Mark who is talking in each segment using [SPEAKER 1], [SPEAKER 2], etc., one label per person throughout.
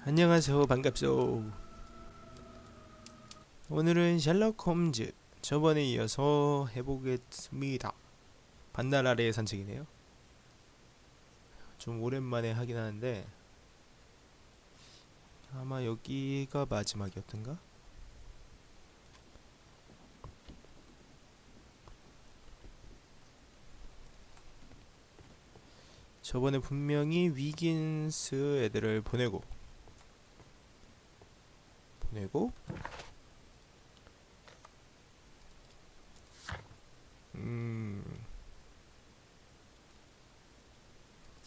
[SPEAKER 1] 안녕하세요. 반갑소. 오늘은 셜록 홈즈 저번에 이어서 해보겠습니다. 반날 아래의 산책이네요. 좀 오랜만에 하긴 하는데 아마 여기가 마지막이었던가? 저번에 분명히 위긴스 애들을 보내고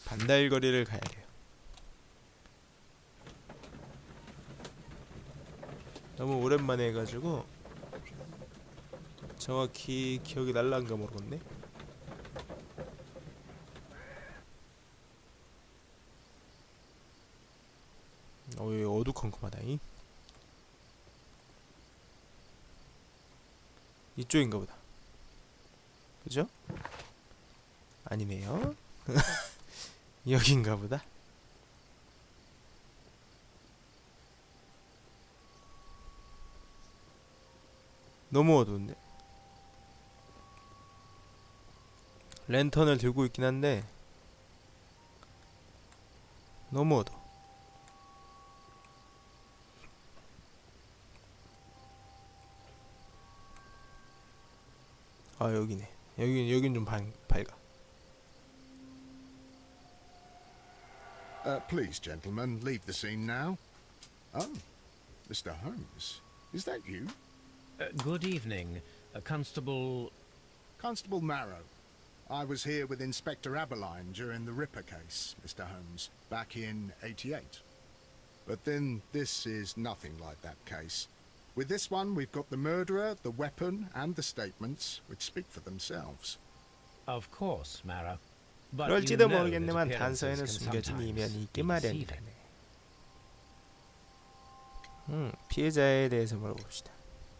[SPEAKER 1] 반달거리를 가야 돼요. 너무 오랜만에 해가지고 정확히 기억이 날란가 모르겠네. 여기 어두컴컴하다잉. 이쪽인가 보다. 그죠? 아니네요. 여긴가 보다. 너무 어두운데? 랜턴을 들고 있긴 한데 너무 어두워. 아, 여기네. 여긴 좀 밝아.
[SPEAKER 2] Please, gentlemen, leave the scene now. Oh, Mr. Holmes, is that you?
[SPEAKER 3] Good evening, Constable...
[SPEAKER 2] Constable Marrow. I was here with Inspector Aberline during the Ripper case, Mr. Holmes, back in '88. But then this is nothing like that case. With this one, we've got the murderer, the weapon, and the statements, which speak for themselves.
[SPEAKER 3] Of course, Marrow. But
[SPEAKER 1] 그럴지도 모르겠지만 단서에는 숨겨진 이면이 있기 마련이라네. 피해자에 대해서 물어봅시다.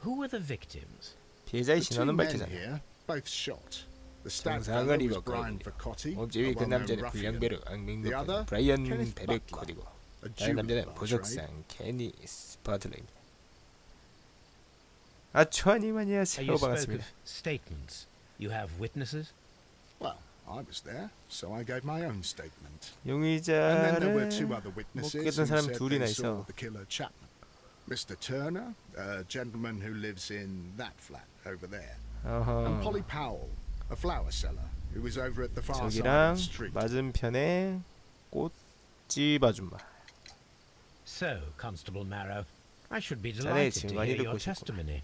[SPEAKER 3] Who were the victims?
[SPEAKER 1] 피해자의
[SPEAKER 2] The two
[SPEAKER 1] 신원은
[SPEAKER 2] men
[SPEAKER 1] 밝히잖아.
[SPEAKER 2] here, both shot. The stab
[SPEAKER 1] 정상을
[SPEAKER 2] fellow was Brian
[SPEAKER 1] 입었거든요.
[SPEAKER 2] Vercotti,
[SPEAKER 1] 목집이
[SPEAKER 2] a
[SPEAKER 1] 그
[SPEAKER 2] well-known
[SPEAKER 1] 남자는
[SPEAKER 2] ruffian.
[SPEAKER 1] 불량배로 악명
[SPEAKER 2] The
[SPEAKER 1] 높은
[SPEAKER 2] other,
[SPEAKER 1] 브라이언
[SPEAKER 2] Kenneth
[SPEAKER 1] 베르코디고
[SPEAKER 2] a
[SPEAKER 1] 다른
[SPEAKER 2] Jew
[SPEAKER 1] 남자는
[SPEAKER 2] by trade.
[SPEAKER 1] 보석상 케니 스파틀러입니다. 아초아님 안녕하세요.
[SPEAKER 3] You spoke
[SPEAKER 1] 반갑습니다.
[SPEAKER 3] of statements. You have witnesses?
[SPEAKER 2] Well, I was there, so I gave my own statement. And then
[SPEAKER 1] 용의자를
[SPEAKER 2] there were two other witnesses who
[SPEAKER 1] 목격했던 사람
[SPEAKER 2] said
[SPEAKER 1] 둘이나
[SPEAKER 2] they saw
[SPEAKER 1] 있어.
[SPEAKER 2] the killer Chapman. Mr. Turner, a gentleman who lives in that flat over there. And Polly Powell, a flower seller, who was over at the far side of
[SPEAKER 1] 저기랑
[SPEAKER 2] the street.
[SPEAKER 1] 맞은편에 꽃집 아줌마.
[SPEAKER 3] So, Constable Marrow, I should be
[SPEAKER 1] 자네
[SPEAKER 3] delighted to
[SPEAKER 1] 증언이
[SPEAKER 3] hear your
[SPEAKER 1] 듣고 싶구나.
[SPEAKER 3] testimony.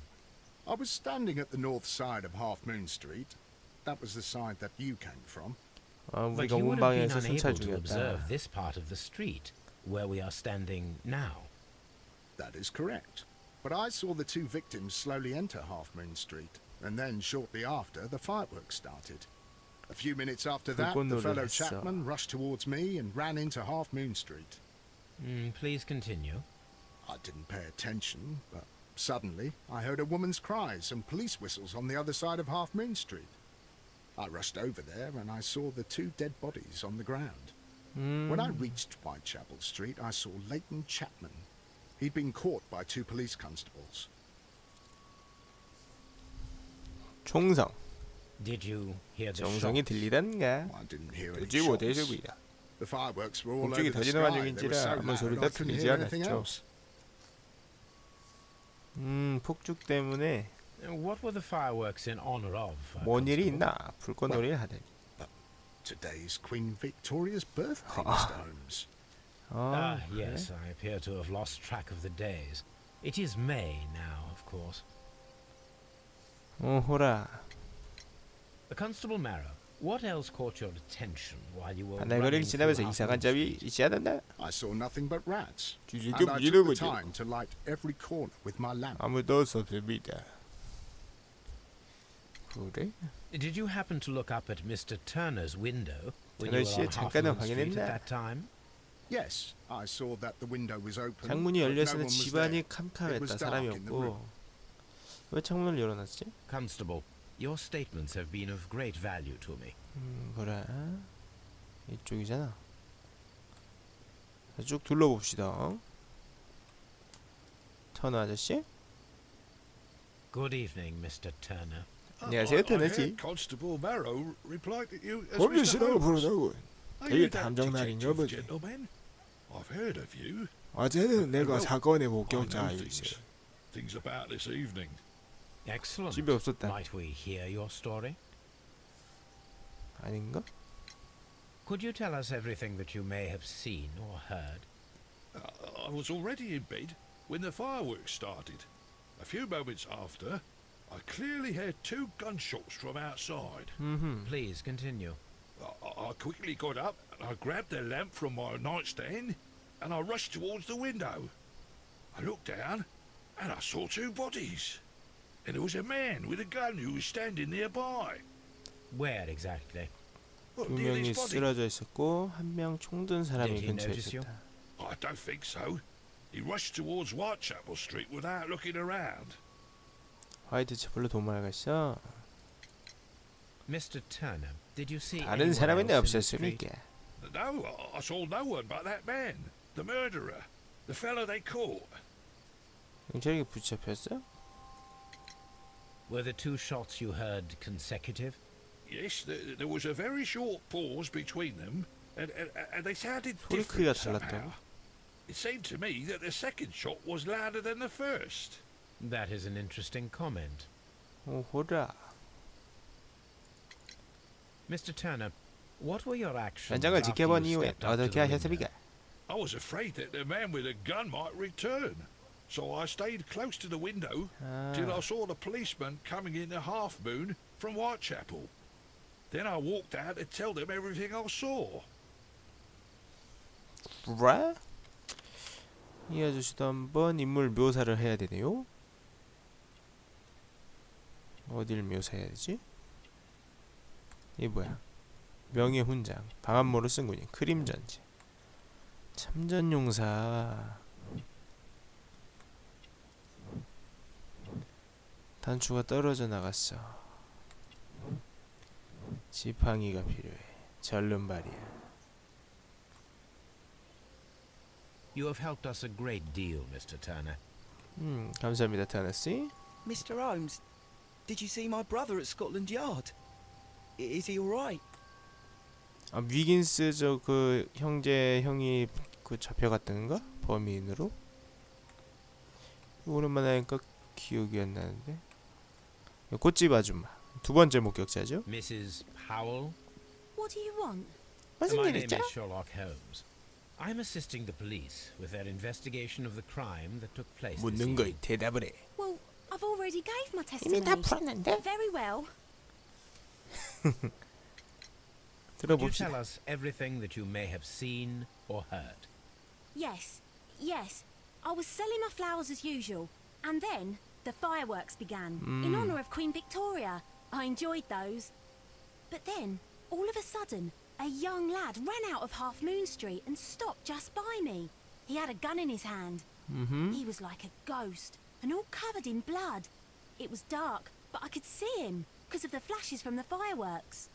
[SPEAKER 2] I was standing at the north side of Half Moon Street. That was the side that you came from.
[SPEAKER 3] But
[SPEAKER 1] 우리가
[SPEAKER 3] you
[SPEAKER 1] 온
[SPEAKER 3] would have been
[SPEAKER 1] 방에서 순찰
[SPEAKER 3] unable to observe
[SPEAKER 1] 중이었다.
[SPEAKER 3] this part of the street, where we are standing now.
[SPEAKER 2] That is correct. But I saw the two victims slowly enter Half Moon Street, and then shortly after, the fireworks started. A few minutes after that, the fellow Chapman rushed towards me and ran into Half Moon Street.
[SPEAKER 3] Please continue.
[SPEAKER 2] I didn't pay attention, but suddenly I heard a woman's cries and police whistles on the other side of Half Moon Street. I rushed over there and I saw the two dead bodies on the ground. When I reached Whitechapel Street, I saw Leighton Chapman. He'd been caught by two police constables.
[SPEAKER 1] 총성.
[SPEAKER 3] Did you hear the
[SPEAKER 1] 정성이
[SPEAKER 3] shot?
[SPEAKER 1] 들리던가.
[SPEAKER 2] I didn't hear any
[SPEAKER 1] 듣지 못해서
[SPEAKER 2] shots.
[SPEAKER 1] 보이다.
[SPEAKER 2] The fireworks were all
[SPEAKER 1] 공중이
[SPEAKER 2] over the
[SPEAKER 1] 터지는
[SPEAKER 2] sky. They were
[SPEAKER 1] 와중인지라
[SPEAKER 2] so
[SPEAKER 1] 아무
[SPEAKER 2] loud
[SPEAKER 1] 소리도
[SPEAKER 2] I couldn't
[SPEAKER 1] 들리지
[SPEAKER 2] hear anything
[SPEAKER 1] 않았죠.
[SPEAKER 2] else.
[SPEAKER 1] 폭죽 때문에
[SPEAKER 3] What were the fireworks in honor of?
[SPEAKER 1] 뭔 일이
[SPEAKER 3] Constable?
[SPEAKER 1] 있나? 불꽃놀이를 하다니.
[SPEAKER 2] Today's Queen Victoria's birthday, Mr. Holmes.
[SPEAKER 3] Yes, I appear to have lost track of the days. It is May now, of course.
[SPEAKER 1] 호라.
[SPEAKER 3] Constable Marrow, what else caught your attention while you were
[SPEAKER 1] 반달거리를
[SPEAKER 3] running
[SPEAKER 1] 지나면서
[SPEAKER 3] through
[SPEAKER 1] 이상한
[SPEAKER 3] Half Moon
[SPEAKER 1] 점이
[SPEAKER 3] Street?
[SPEAKER 1] 있지 않았나?
[SPEAKER 2] I saw nothing but rats.
[SPEAKER 1] 주지도
[SPEAKER 2] And I took
[SPEAKER 1] 부지는
[SPEAKER 2] the
[SPEAKER 1] 거죠.
[SPEAKER 2] time to light every corner with my lamp.
[SPEAKER 1] 아무도 없었습니다. 그래?
[SPEAKER 3] Did you happen to look up at Mr. Turner's window when
[SPEAKER 1] Turner
[SPEAKER 3] you were on
[SPEAKER 1] 씨의
[SPEAKER 3] Half
[SPEAKER 1] 잠깐은
[SPEAKER 3] Moon Street
[SPEAKER 1] 확인했나?
[SPEAKER 3] at that time?
[SPEAKER 2] Yes, I saw that the window was open.
[SPEAKER 1] 창문이
[SPEAKER 2] but no one
[SPEAKER 1] 열렸으나
[SPEAKER 2] was
[SPEAKER 1] 집안이
[SPEAKER 2] there. It
[SPEAKER 1] 캄캄했다.
[SPEAKER 2] was
[SPEAKER 1] 사람이
[SPEAKER 2] dark in the
[SPEAKER 1] 없고.
[SPEAKER 2] room.
[SPEAKER 1] 왜 창문을 열어놨지?
[SPEAKER 3] Constable, your statements have been of great value to me.
[SPEAKER 1] 그래. 이쪽이잖아. 쭉 둘러봅시다. 터너 아저씨?
[SPEAKER 3] Good evening, Mr. Turner.
[SPEAKER 1] 안녕하세요, 터너씨.
[SPEAKER 4] Constable Barrow replied that you as
[SPEAKER 5] 범죄시라고
[SPEAKER 4] Mr. Holmes.
[SPEAKER 5] 부르다고.
[SPEAKER 4] Are
[SPEAKER 5] 되게
[SPEAKER 4] you that
[SPEAKER 5] 탐정날인가
[SPEAKER 4] detective
[SPEAKER 5] 보지.
[SPEAKER 4] gentleman? I've heard of you.
[SPEAKER 5] 어제는 내가
[SPEAKER 4] Well,
[SPEAKER 5] 사건의
[SPEAKER 4] I know
[SPEAKER 5] 목격자이세.
[SPEAKER 4] things about this evening.
[SPEAKER 3] Excellent.
[SPEAKER 1] 집에 없었다.
[SPEAKER 3] Might we hear your story?
[SPEAKER 1] 아닌가?
[SPEAKER 3] Could you tell us everything that you may have seen or heard?
[SPEAKER 4] I was already in bed when the fireworks started. A few moments after, I clearly heard 2 gunshots from outside.
[SPEAKER 3] Please continue.
[SPEAKER 4] I quickly got up and I grabbed the lamp from my nightstand and I rushed towards the window. I looked down and I saw 2 bodies. And there was a man with a gun who was standing nearby.
[SPEAKER 3] Where exactly?
[SPEAKER 4] Well,
[SPEAKER 1] 두
[SPEAKER 4] near
[SPEAKER 1] 명이
[SPEAKER 4] this body.
[SPEAKER 1] 쓰러져 있었고 한 명 총든 사람이
[SPEAKER 3] Did he
[SPEAKER 1] 근처에
[SPEAKER 3] notice you?
[SPEAKER 1] 있었다.
[SPEAKER 4] I don't think so. He rushed towards Whitechapel Street without looking around.
[SPEAKER 1] 화이트채플로 도망을 갔어.
[SPEAKER 3] Mr. Turner, did you see
[SPEAKER 1] 다른
[SPEAKER 3] anyone
[SPEAKER 1] 사람은
[SPEAKER 3] else in the street?
[SPEAKER 1] 없었습니까?
[SPEAKER 4] No, I saw no one but that man, the murderer, the fellow they caught.
[SPEAKER 1] 경찰에게 붙잡혔어?
[SPEAKER 3] Were the 2 shots you heard consecutive?
[SPEAKER 4] Yes, there was a very short pause between them, and they sounded
[SPEAKER 1] 소리 크기가
[SPEAKER 4] different
[SPEAKER 1] 달랐다고?
[SPEAKER 4] somehow. It seemed to me that the second shot was louder than the first.
[SPEAKER 3] That is an interesting comment.
[SPEAKER 1] 오호라.
[SPEAKER 3] Mr. Turner, what were your actions
[SPEAKER 1] 현장을
[SPEAKER 3] after
[SPEAKER 1] 지켜본
[SPEAKER 3] you
[SPEAKER 1] 이후엔
[SPEAKER 3] stepped up to
[SPEAKER 1] 어떻게
[SPEAKER 3] the window?
[SPEAKER 1] 하셨습니까?
[SPEAKER 4] I was afraid that the man with the gun might return, so I stayed close to the window till I saw the policeman coming in the Half Moon from Whitechapel. Then I walked out to tell them everything I saw.
[SPEAKER 1] 그래? 이 아저씨도 한번 인물 묘사를 해야 되네요. 어딜 묘사해야 되지? 이게 뭐야? 명예 훈장, 방한모를 쓴 군인, 크림전지, 참전용사. 단추가 떨어져 나갔어. 지팡이가 필요해. 절름발이야.
[SPEAKER 3] You have helped us a great deal, Mr. Turner.
[SPEAKER 1] 감사합니다, 타너씨.
[SPEAKER 6] Mr. Holmes, did you see my brother at Scotland Yard? Is he all right?
[SPEAKER 1] 아, 위긴스 저 그 형이 그 잡혀갔던가? 범인으로? 오랜만에 하니까 기억이 안 나는데. 꽃집 아줌마. 2번째 목격자죠?
[SPEAKER 3] Mrs. Powell?
[SPEAKER 7] What do you want?
[SPEAKER 1] 무슨
[SPEAKER 3] My name
[SPEAKER 1] 일이죠?
[SPEAKER 3] is Sherlock Holmes. I'm assisting the police with their investigation of the crime that took place this
[SPEAKER 1] 묻는 거에
[SPEAKER 3] evening.
[SPEAKER 1] 대답을 해.
[SPEAKER 7] Well, I've already gave my
[SPEAKER 1] 이미 다
[SPEAKER 7] testimony.
[SPEAKER 1] 풀었는데?
[SPEAKER 7] Very well.
[SPEAKER 3] Could you
[SPEAKER 1] 들어봅시다.
[SPEAKER 3] tell us everything that you may have seen or heard?
[SPEAKER 7] Yes, yes. I was selling my flowers as usual, and then the fireworks began in honour of Queen Victoria. I enjoyed those. But then, all of a sudden, a young lad ran out of Half Moon Street and stopped just by me. He had a gun in his hand. He was like a ghost, and all covered in blood. It was dark, but I could see him because of the flashes from the fireworks.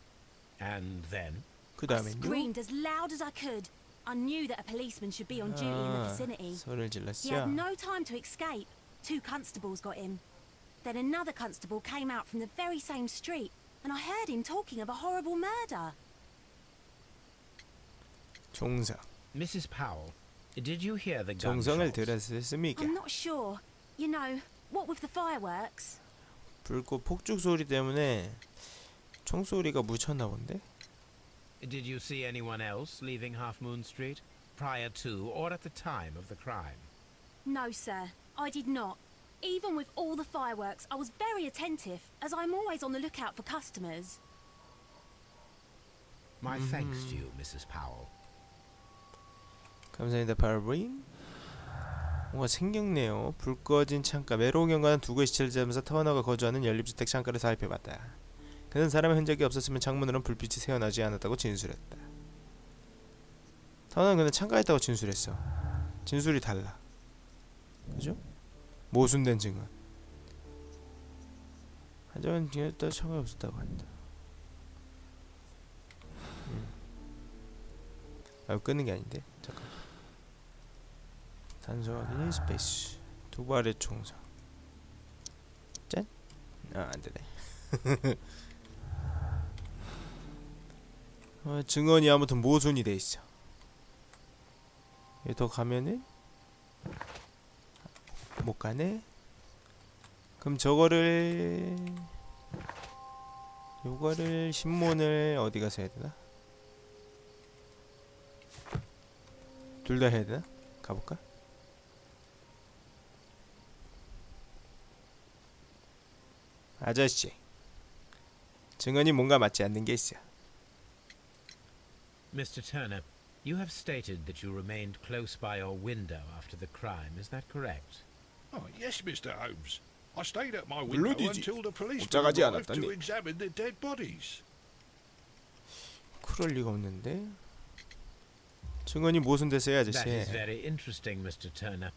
[SPEAKER 3] And then?
[SPEAKER 1] 그
[SPEAKER 7] I
[SPEAKER 1] 다음엔요?
[SPEAKER 7] screamed as loud as I could. I knew that a policeman should be on duty in the vicinity.
[SPEAKER 1] 소리를
[SPEAKER 7] He had
[SPEAKER 1] 질렀어.
[SPEAKER 7] no time to escape. 2 constables got him. Then another constable came out from the very same street, and I heard him talking of a horrible murder.
[SPEAKER 1] 종성.
[SPEAKER 3] Mrs. Powell, did you hear the
[SPEAKER 1] 정성을
[SPEAKER 3] gunshots?
[SPEAKER 1] 들었습니까?
[SPEAKER 7] I'm not sure. You know, what with the fireworks?
[SPEAKER 1] 불꽃 폭죽 소리 때문에 총소리가 묻혔나 본데?
[SPEAKER 3] Did you see anyone else leaving Half Moon Street prior to or at the time of the crime?
[SPEAKER 7] No, sir, I did not. Even with all the fireworks, I was very attentive, as I'm always on the lookout for customers.
[SPEAKER 3] My thanks to you, Mrs. Powell.
[SPEAKER 1] 감사합니다, 발브린. 뭔가 생겼네요. 불 꺼진 창가. 메로운 경관은 두고의 시체를 잡으면서 터너가 거주하는 연립주택 창가를 살펴봤다. 그는 사람의 흔적이 없었으면 창문으로는 불빛이 새어나지 않았다고 진술했다. 터너는 그는 창가에 있다고 진술했어. 진술이 달라. 그죠? 모순된 증언. 하지만 뒤에다 창가에 없었다고 한다. 아, 끊는 게 아닌데. 잠깐. 단서 확인 1 스페이스 두 발의 총성. 짠? 아, 안되네. 증언이 아무튼 모순이 돼있어. 여기 더 가면은 못가네. 그럼 저거를 요거를 신문을 어디 가서 해야 되나? 둘 다 해야 되나? 가볼까? 아저씨, 증언이 뭔가 맞지 않는 게 있어.
[SPEAKER 3] Mr. Turner, you have stated that you remained close by your window after the crime. Is that correct?
[SPEAKER 4] Oh, yes, Mr. Holmes. I stayed at my window
[SPEAKER 1] 물론이지.
[SPEAKER 4] until the policeman
[SPEAKER 1] 옵작하지
[SPEAKER 4] arrived to
[SPEAKER 1] 않았다니.
[SPEAKER 4] examine the dead bodies.
[SPEAKER 1] 그럴 리가 없는데. 증언이 모순됐어요,
[SPEAKER 3] That
[SPEAKER 1] 아저씨.
[SPEAKER 3] is very interesting, Mr. Turner.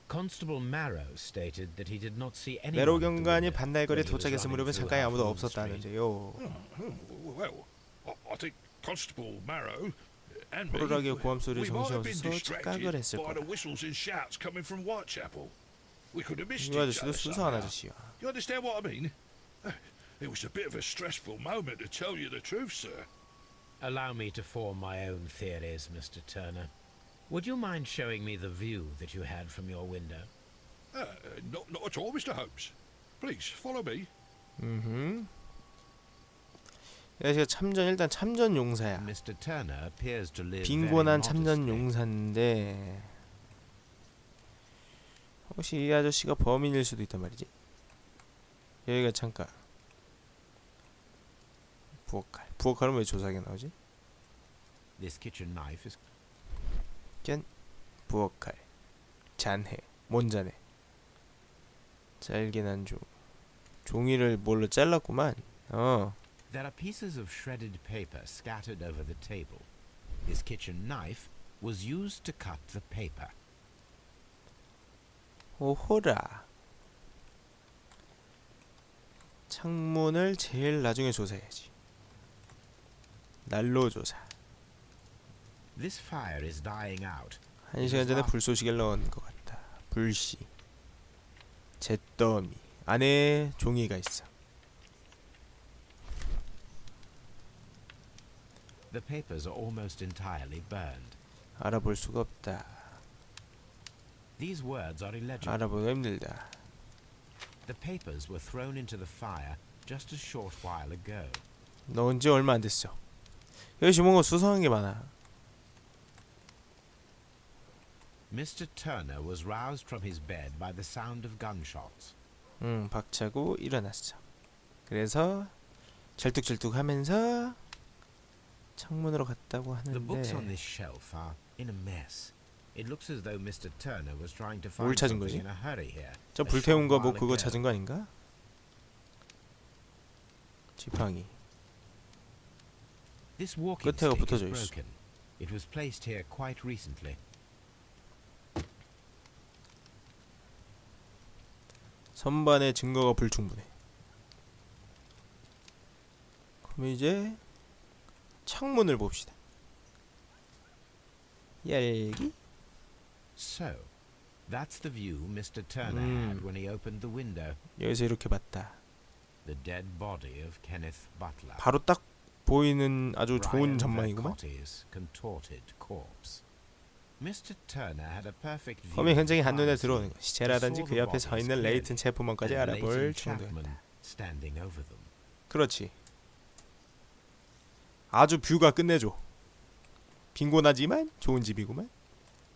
[SPEAKER 3] Constable Marrow stated that he did not see anyone.
[SPEAKER 1] 메로
[SPEAKER 3] at the
[SPEAKER 1] 경관이
[SPEAKER 3] window
[SPEAKER 1] 반달거리에
[SPEAKER 3] when he was
[SPEAKER 1] 도착했을
[SPEAKER 3] running
[SPEAKER 1] 무렵에
[SPEAKER 3] through
[SPEAKER 1] 창가에 아무도
[SPEAKER 3] Half Moon Street.
[SPEAKER 1] 없었다는데요.
[SPEAKER 4] Well, I think Constable Marrow and me,
[SPEAKER 1] 호루라기의 고함 소리에
[SPEAKER 4] we might have been
[SPEAKER 1] 정신없어서 착각을
[SPEAKER 4] distracted
[SPEAKER 1] 했을
[SPEAKER 4] by the
[SPEAKER 1] 거다.
[SPEAKER 4] whistles and shouts coming from Whitechapel. We could have missed
[SPEAKER 1] 이
[SPEAKER 4] each
[SPEAKER 1] 아저씨도
[SPEAKER 4] other
[SPEAKER 1] 수상한
[SPEAKER 4] somehow.
[SPEAKER 1] 아저씨야.
[SPEAKER 4] You understand what I mean? It was a bit of a stressful moment, to tell you the truth, sir.
[SPEAKER 3] Allow me to form my own theories, Mr. Turner. Would you mind showing me the view that you had from your window?
[SPEAKER 4] Not at all, Mr. Holmes. Please follow me.
[SPEAKER 1] 이 아저씨가 일단 참전 용사야.
[SPEAKER 3] Mr. Turner appears to live
[SPEAKER 1] 빈곤한
[SPEAKER 3] very
[SPEAKER 1] 참전
[SPEAKER 3] modestly.
[SPEAKER 1] 용사인데 혹시 이 아저씨가 범인일 수도 있단 말이지. 여기가 잠깐 부엌칼은 왜 조사하게 나오지?
[SPEAKER 3] This kitchen knife is
[SPEAKER 1] 짠 부엌칼 잔해 뭔잔해 잘게난 종이를 뭘로 잘랐구만.
[SPEAKER 3] There are pieces of shredded paper scattered over the table. This kitchen knife was used to cut the paper.
[SPEAKER 1] 오호라. 창문을 제일 나중에 조사해야지. 난로 조사.
[SPEAKER 3] This fire is dying out.
[SPEAKER 1] 1시간 전에 불쏘시개를 넣은 것 같다. 불씨. 잿더미. 안에 종이가 있어.
[SPEAKER 3] The papers are almost entirely burned.
[SPEAKER 1] 알아볼 수가 없다.
[SPEAKER 3] These words are illegible.
[SPEAKER 1] 알아보기가 힘들다.
[SPEAKER 3] The papers were thrown into the fire just a short while ago.
[SPEAKER 1] 넣은 지 얼마 안 됐어. 여기 뭔가 수상한 게 많아.
[SPEAKER 3] Mr. Turner was roused from his bed by the sound of gunshots.
[SPEAKER 1] 박차고 일어났어. 그래서 절뚝절뚝하면서 창문으로 갔다고
[SPEAKER 3] The books on
[SPEAKER 1] 하는데
[SPEAKER 3] this shelf are in a mess. It looks as though Mr. Turner was trying to
[SPEAKER 1] 뭘
[SPEAKER 3] find
[SPEAKER 1] 찾은
[SPEAKER 3] something
[SPEAKER 1] 거지?
[SPEAKER 3] in a hurry here.
[SPEAKER 1] 저
[SPEAKER 3] A
[SPEAKER 1] 불태운
[SPEAKER 3] short
[SPEAKER 1] 거 뭐
[SPEAKER 3] while
[SPEAKER 1] 그거
[SPEAKER 3] ago.
[SPEAKER 1] 찾은 거 아닌가? 지팡이.
[SPEAKER 3] This walking
[SPEAKER 1] 끝에가
[SPEAKER 3] stick
[SPEAKER 1] 붙어져
[SPEAKER 3] is
[SPEAKER 1] 있어.
[SPEAKER 3] broken. It was placed here quite recently.
[SPEAKER 1] 선반의 증거가 불충분해. 그럼 이제 창문을 봅시다. 열기?
[SPEAKER 3] So, that's the view Mr. Turner had when he opened the window.
[SPEAKER 1] 여기서 이렇게 봤다.
[SPEAKER 3] The dead body of Kenneth Butler.
[SPEAKER 1] 바로 딱 보이는 아주 좋은
[SPEAKER 3] Brian
[SPEAKER 1] 전망이구만.
[SPEAKER 3] Vercotte's contorted corpse. Mr. Turner had a perfect view.
[SPEAKER 1] 범행 현장이
[SPEAKER 3] of the
[SPEAKER 1] 한눈에
[SPEAKER 3] crime
[SPEAKER 1] 들어오는
[SPEAKER 3] scene.
[SPEAKER 1] 것. 시체라든지
[SPEAKER 3] He
[SPEAKER 1] 그
[SPEAKER 3] saw
[SPEAKER 1] 옆에
[SPEAKER 3] the
[SPEAKER 1] 서
[SPEAKER 3] bodies
[SPEAKER 1] 있는 레이튼
[SPEAKER 3] clearly,
[SPEAKER 1] 체포먼까지
[SPEAKER 3] and
[SPEAKER 1] 알아볼
[SPEAKER 3] Leighton
[SPEAKER 1] 정도였다.
[SPEAKER 3] Chapman standing over them.
[SPEAKER 1] 그렇지. 아주 뷰가 끝내줘. 빈곤하지만 좋은 집이구만.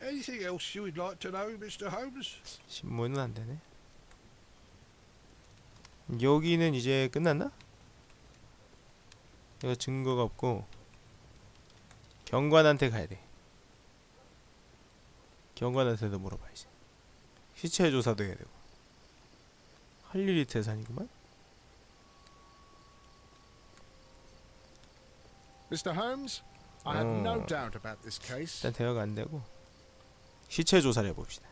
[SPEAKER 4] Anything else you would like to know, Mr. Holmes?
[SPEAKER 1] 신문은 안 되네. 여기는 이제 끝났나? 여기 증거가 없고 경관한테 가야 돼. 경관한테도 물어봐야지. 시체 조사도 해야 되고. 할 일이 태산이구만.
[SPEAKER 2] Mr. Holmes, I have no doubt about this case.
[SPEAKER 1] 일단 대화가 안 되고 시체 조사를 해봅시다.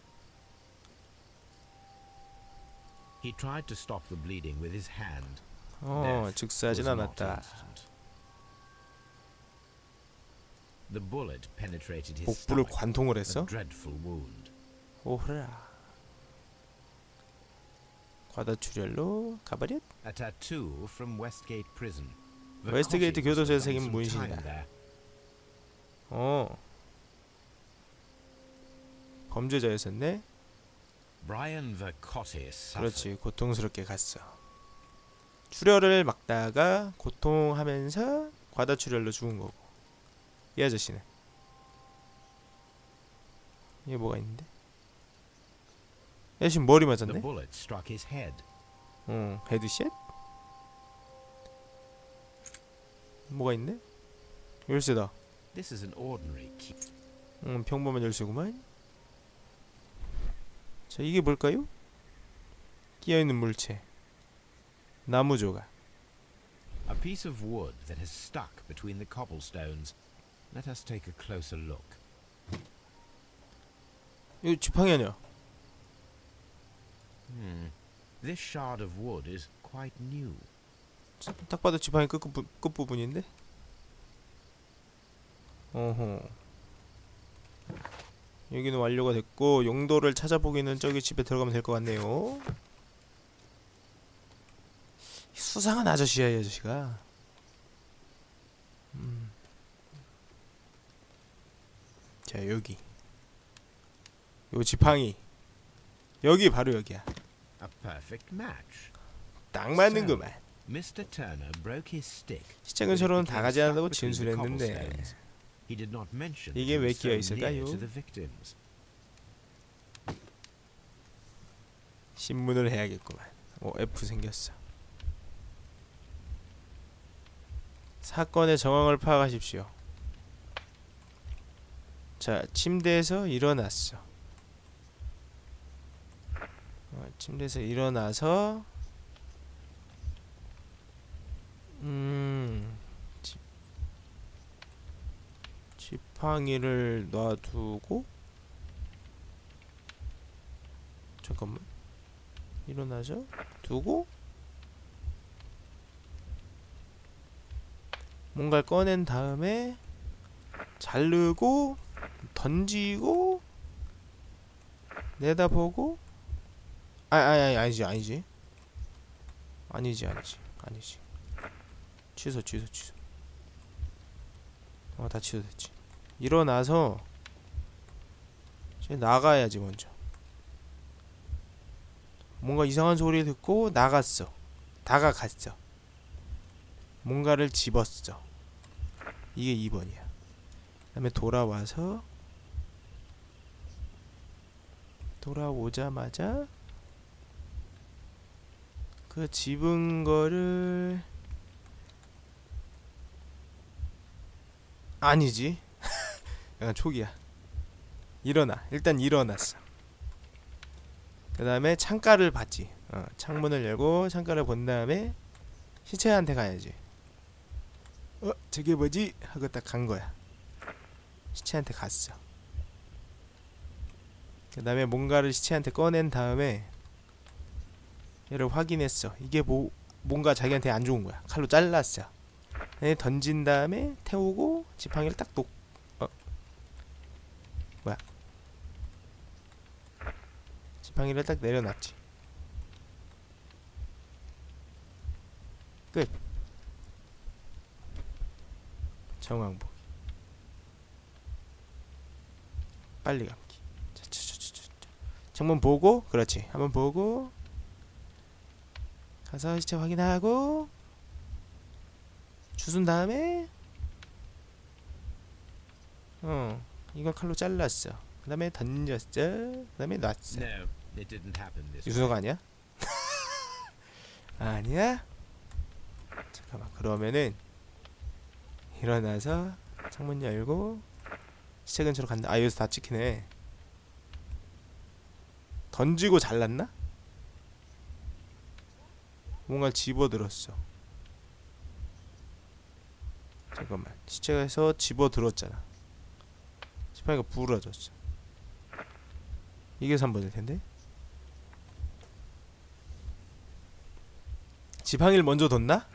[SPEAKER 3] He tried to stop the bleeding with his hand. Death
[SPEAKER 1] 즉사하진
[SPEAKER 3] was not
[SPEAKER 1] 않았다.
[SPEAKER 3] instant. The bullet penetrated his
[SPEAKER 1] 복부를
[SPEAKER 3] stomach.
[SPEAKER 1] 관통을
[SPEAKER 3] A
[SPEAKER 1] 했어?
[SPEAKER 3] dreadful wound.
[SPEAKER 1] 오호라. 과다출혈로 가버렸.
[SPEAKER 3] A tattoo from Westgate Prison. The
[SPEAKER 1] 웨스트게이트
[SPEAKER 3] Cotty must
[SPEAKER 1] 교도소에서
[SPEAKER 3] have
[SPEAKER 1] 새긴
[SPEAKER 3] done some
[SPEAKER 1] 문신이다.
[SPEAKER 3] time there.
[SPEAKER 1] 범죄자였었네.
[SPEAKER 3] Brian the Cotty suffered.
[SPEAKER 1] 그렇지, 고통스럽게 갔어. 출혈을 막다가 고통하면서 과다출혈로 죽은 거고. 이 아저씨는 이게 뭐가 있는데? 이 아저씨 머리
[SPEAKER 3] The
[SPEAKER 1] 맞았네.
[SPEAKER 3] bullet struck his head.
[SPEAKER 1] 헤드샷? 뭐가 있네? 열쇠다.
[SPEAKER 3] This is an ordinary key.
[SPEAKER 1] 평범한 열쇠구만. 자, 이게 뭘까요? 끼어있는 물체. 나무 조각.
[SPEAKER 3] A piece of wood that has stuck between the cobblestones. Let us take a closer look.
[SPEAKER 1] 이거 지팡이 아니야?
[SPEAKER 3] This shard of wood is quite new.
[SPEAKER 1] 딱 봐도 지팡이 끝부분인데? 어허. 여기는 완료가 됐고 용도를 찾아보기는 저기 집에 들어가면 될 것 같네요. 수상한 아저씨야, 이 아저씨가. 자, 여기 요 지팡이 여기 바로 여기야.
[SPEAKER 3] A perfect match.
[SPEAKER 1] 딱 맞는구만.
[SPEAKER 3] Mr. Turner broke his stick.
[SPEAKER 1] 시체 근처로는 다 가지 않았다고 진술했는데
[SPEAKER 3] He did not mention
[SPEAKER 1] 이게
[SPEAKER 3] that
[SPEAKER 1] 왜
[SPEAKER 3] he was so
[SPEAKER 1] 끼어
[SPEAKER 3] near
[SPEAKER 1] 있을까요?
[SPEAKER 3] to the victims.
[SPEAKER 1] 신문을 해야겠구만. F 생겼어. 사건의 정황을 파악하십시오. 자, 침대에서 일어났어. 침대에서 일어나서 지팡이를 놔두고 잠깐만 일어나죠? 두고 뭔가를 꺼낸 다음에 자르고 던지고 내다보고 아니지 취소 다 취소됐지. 일어나서 이제 나가야지. 먼저 뭔가 이상한 소리 듣고 나갔어. 다가갔어. 뭔가를 집었어. 이게 2번이야. 그 다음에 돌아오자마자 그 집은 거를 아니지. 약간 촉이야. 일단 일어났어. 그 다음에 창가를 봤지. 창문을 열고 창가를 본 다음에 시체한테 가야지. 저게 뭐지? 하고 딱 간 거야. 시체한테 갔어. 그 다음에 뭔가를 시체한테 꺼낸 다음에 얘를 확인했어. 이게 뭔가 자기한테 안 좋은 거야. 칼로 잘랐어. 던진 다음에 태우고 지팡이를 딱 뭐야? 지팡이를 딱 내려놨지. 끝. 정황보. 빨리 감기. 창문 보고, 그렇지. 한번 보고 가서 시체 확인하고 주순 다음에 이걸 칼로 잘랐어. 그 다음에 던졌어. 그 다음에 놨어.
[SPEAKER 3] No, it didn't happen this way.
[SPEAKER 1] 유순호가 아니야? 아니야? 잠깐만, 그러면은 일어나서 창문 열고 시체 근처로 간다. 여기서 다 찍히네. 던지고 잘랐나? 뭔가 집어들었어. 잠깐만, 시체에서 집어들었잖아. 지팡이가 부러졌어. 이게 3번일 텐데. 지팡이를 먼저 뒀나?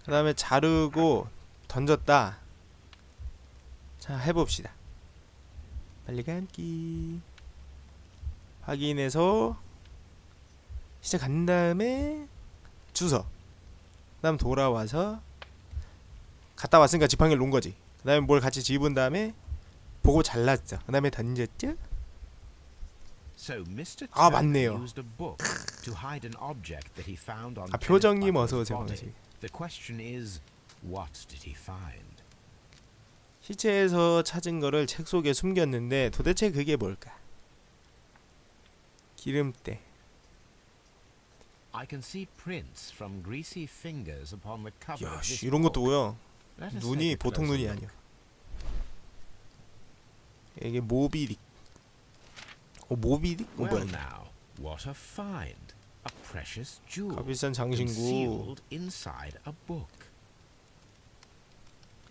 [SPEAKER 1] 그 다음에 자르고 던졌다. 자, 해봅시다. 빨리 감기. 확인해서 시체 간 다음에 주워. 그다음 돌아와서 갔다 왔으니까 지팡이를 놓은 거지. 그다음에 뭘 같이 집은 다음에 보고 잘랐죠. 그다음에 던졌죠.
[SPEAKER 3] So Mr.
[SPEAKER 1] 아,
[SPEAKER 3] Turner
[SPEAKER 1] 맞네요.
[SPEAKER 3] used a book to hide an object that he found on
[SPEAKER 1] 아,
[SPEAKER 3] Kenneth
[SPEAKER 1] 표정님
[SPEAKER 3] Butler's
[SPEAKER 1] 어서 오세요.
[SPEAKER 3] body.
[SPEAKER 1] 반갑습니다.
[SPEAKER 3] The question is, what did he find?
[SPEAKER 1] 시체에서 찾은 거를 책 속에 숨겼는데 도대체 그게 뭘까? 기름때.
[SPEAKER 3] I can see prints from greasy fingers upon the cover
[SPEAKER 1] 야,
[SPEAKER 3] of this
[SPEAKER 1] 씨, 이런 것도
[SPEAKER 3] book.
[SPEAKER 1] 보여.
[SPEAKER 3] Let us take
[SPEAKER 1] 눈이
[SPEAKER 3] a
[SPEAKER 1] 보통
[SPEAKER 3] closer
[SPEAKER 1] 눈이
[SPEAKER 3] look.
[SPEAKER 1] 아니야. 이게 모비딕. 모비딕?
[SPEAKER 3] Well
[SPEAKER 1] 뭐야?
[SPEAKER 3] now, what a find! A precious jewel
[SPEAKER 1] 값비싼 장신구.
[SPEAKER 3] concealed inside a book.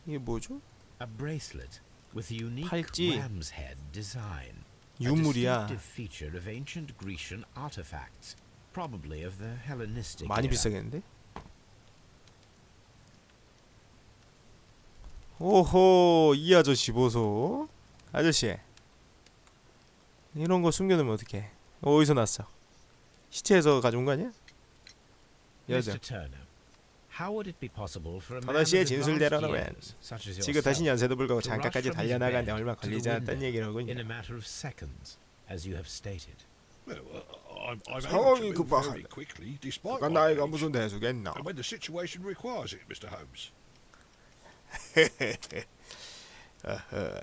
[SPEAKER 1] 이게 뭐죠?
[SPEAKER 3] A bracelet with a unique
[SPEAKER 1] 팔찌.
[SPEAKER 3] ram's head design.
[SPEAKER 1] 유물이야.
[SPEAKER 3] A distinctive feature of ancient Grecian artifacts, probably of the Hellenistic
[SPEAKER 1] 많이
[SPEAKER 3] era.
[SPEAKER 1] 비싸겠는데? 오호, 이 아저씨 보소. 아저씨, 이런 거 숨겨놓으면 어떡해? 어디서 났어? 시체에서 가져온 거 아니야? 여자.
[SPEAKER 3] Mr. Turner, how would it be possible for a man
[SPEAKER 1] 아저씨의
[SPEAKER 3] of
[SPEAKER 1] 진술대로는
[SPEAKER 3] advanced years, such as
[SPEAKER 1] 지긋하신
[SPEAKER 3] yourself,
[SPEAKER 1] 연세도 불구하고
[SPEAKER 3] to rush
[SPEAKER 1] 장가까지
[SPEAKER 3] from his
[SPEAKER 1] 달려나가는데
[SPEAKER 3] bed
[SPEAKER 1] 얼마
[SPEAKER 3] to the
[SPEAKER 1] 걸리지 않았다는
[SPEAKER 3] window
[SPEAKER 1] 얘기로군요.
[SPEAKER 3] in a matter of seconds, as you have stated?
[SPEAKER 4] Well, I'm
[SPEAKER 5] 상황이
[SPEAKER 4] able to move
[SPEAKER 5] 급박하다.
[SPEAKER 4] very quickly, despite
[SPEAKER 5] 그간
[SPEAKER 4] my
[SPEAKER 5] 나이가
[SPEAKER 4] age,
[SPEAKER 5] 무슨 대수겠나.
[SPEAKER 4] and when the situation requires it, Mr. Holmes.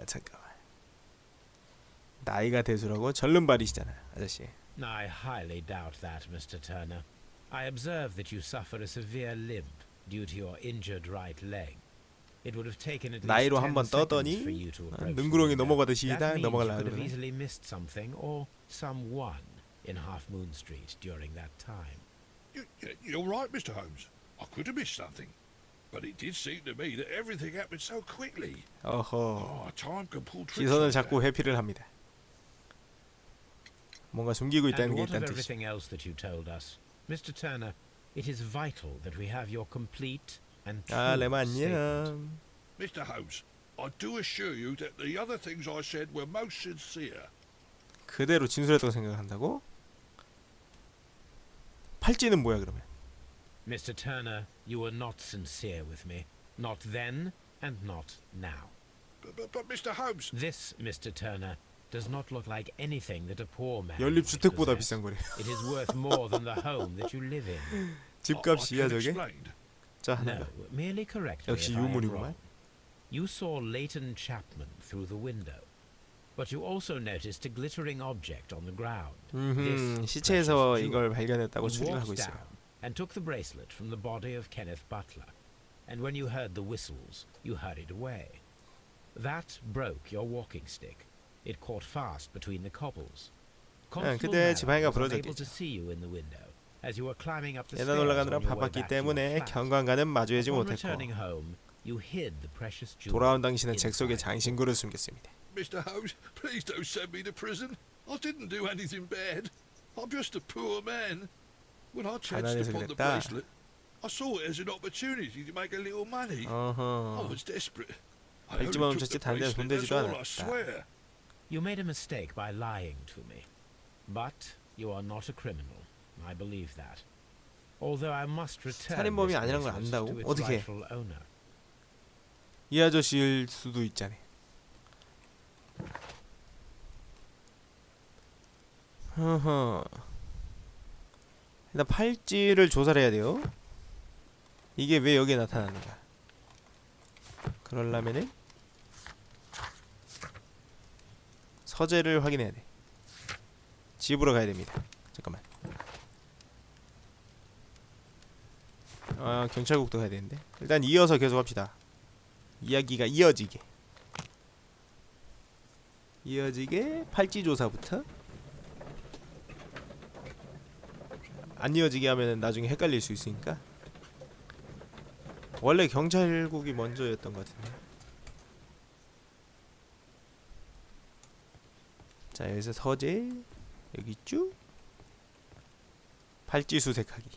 [SPEAKER 1] 잠깐만. 나이가 대수라고 절름발이시잖아, 아저씨.
[SPEAKER 3] I highly doubt that, Mr. Turner. I observe that you suffer a severe limp due to your injured right leg. It would have taken at least
[SPEAKER 1] 나이로
[SPEAKER 3] 10
[SPEAKER 1] 한번
[SPEAKER 3] seconds
[SPEAKER 1] 떠더니
[SPEAKER 3] for you to approach the
[SPEAKER 1] 능구렁이
[SPEAKER 3] window.
[SPEAKER 1] 넘어가듯이
[SPEAKER 3] That
[SPEAKER 1] 딱
[SPEAKER 3] means you
[SPEAKER 1] 넘어가려고
[SPEAKER 3] could have
[SPEAKER 1] 그러네.
[SPEAKER 3] easily missed something or someone in Half Moon Street during that time.
[SPEAKER 4] You're right, Mr. Holmes. I could have missed something. But it did seem to me that everything happened so quickly.
[SPEAKER 1] 어허.
[SPEAKER 4] Oh, time can pull tricks
[SPEAKER 1] 시선을
[SPEAKER 4] like
[SPEAKER 1] 자꾸
[SPEAKER 4] that.
[SPEAKER 1] 회피를 합니다. 뭔가 숨기고 있다는
[SPEAKER 3] And
[SPEAKER 1] 게
[SPEAKER 3] what of
[SPEAKER 1] 일단 뜻이.
[SPEAKER 3] everything else that you told us? Mr. Turner, it is vital that we have your complete and true
[SPEAKER 1] 아, 레마
[SPEAKER 3] statement.
[SPEAKER 1] 안녕.
[SPEAKER 4] Mr. Holmes, I do assure you that the other things I said were most sincere.
[SPEAKER 1] 그대로 진술했다고 생각한다고? 팔찌는 뭐야 그러면?
[SPEAKER 3] Mr. Turner, you were not sincere with me. Not then and not now.
[SPEAKER 4] But Mr. Holmes,
[SPEAKER 3] This, Mr. Turner, does not look like anything that a poor man
[SPEAKER 1] 연립
[SPEAKER 3] might
[SPEAKER 1] 주택보다
[SPEAKER 3] possess.
[SPEAKER 1] 비싼 거래.
[SPEAKER 3] It is worth more than the home that you live in.
[SPEAKER 1] 집값이야
[SPEAKER 4] I
[SPEAKER 1] 저게?
[SPEAKER 4] explained.
[SPEAKER 1] 자
[SPEAKER 3] No,
[SPEAKER 1] 하나가.
[SPEAKER 3] merely correct me
[SPEAKER 1] 역시
[SPEAKER 3] if I am
[SPEAKER 1] 유물이구만.
[SPEAKER 3] wrong. You saw Leighton Chapman through the window, but you also noticed a glittering object on the ground.
[SPEAKER 1] 시체에서
[SPEAKER 3] precious
[SPEAKER 1] 이걸
[SPEAKER 3] jewel.
[SPEAKER 1] 발견했다고
[SPEAKER 3] You
[SPEAKER 1] 추리를 하고
[SPEAKER 3] walked
[SPEAKER 1] 있어요.
[SPEAKER 3] down and took the bracelet from the body of Kenneth Butler, and when you heard the whistles, you hurried away. That broke your walking stick. It caught fast between the cobbles. Constable
[SPEAKER 1] 그때
[SPEAKER 3] Mallow
[SPEAKER 1] 지팡이가
[SPEAKER 3] was unable to
[SPEAKER 1] 부러졌겠죠.
[SPEAKER 3] see you in the window as you were climbing up the
[SPEAKER 1] 계단
[SPEAKER 3] stairs
[SPEAKER 1] 올라가느라
[SPEAKER 3] on your way
[SPEAKER 1] 바빴기
[SPEAKER 3] back to your
[SPEAKER 1] 때문에
[SPEAKER 3] flat.
[SPEAKER 1] 경관과는 마주하지
[SPEAKER 3] Upon
[SPEAKER 1] 못했고
[SPEAKER 3] returning home, you hid the precious jewel
[SPEAKER 1] 돌아온 당신은 책 속에
[SPEAKER 3] inside.
[SPEAKER 1] 장신구를 숨겼습니다.
[SPEAKER 4] Mr. Holmes, please don't send me to prison. I didn't do anything bad. I'm just a poor man. When I chanced
[SPEAKER 1] 가난해서
[SPEAKER 4] upon the
[SPEAKER 1] 그랬다.
[SPEAKER 4] bracelet, I saw it as an opportunity to make a little money. I
[SPEAKER 1] 어허.
[SPEAKER 4] was desperate. I only
[SPEAKER 1] 백지만
[SPEAKER 4] took
[SPEAKER 1] 훔쳤지
[SPEAKER 4] the
[SPEAKER 1] 다른 데는
[SPEAKER 4] bracelet,
[SPEAKER 1] 손대지도
[SPEAKER 4] that's all I
[SPEAKER 1] 않았다.
[SPEAKER 4] swear.
[SPEAKER 3] You made a mistake by lying to me. But you are not a criminal. I believe that. Although I must return
[SPEAKER 1] 살인범이
[SPEAKER 3] this
[SPEAKER 1] 아니란 걸
[SPEAKER 3] bracelet
[SPEAKER 1] 안다고?
[SPEAKER 3] to its
[SPEAKER 1] 어떻게?
[SPEAKER 3] rightful owner.
[SPEAKER 1] 이 아저씨일 수도 있잖아. 허허. 일단 팔찌를 조사를 해야 돼요. 이게 왜 여기에 나타나는가? 그러려면은 서재를 확인해야 돼. 집으로 가야 됩니다. 잠깐만. 경찰국도 가야 되는데 일단 이어서 계속 합시다. 이야기가 이어지게 팔찌 조사부터. 안 이어지게 하면 나중에 헷갈릴 수 있으니까. 원래 경찰국이 먼저였던 것 같은데. 자, 여기서 서재 여기 쭉 팔찌 수색하기.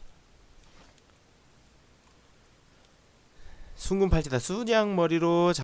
[SPEAKER 1] 숭근 팔찌다. 수냥 머리로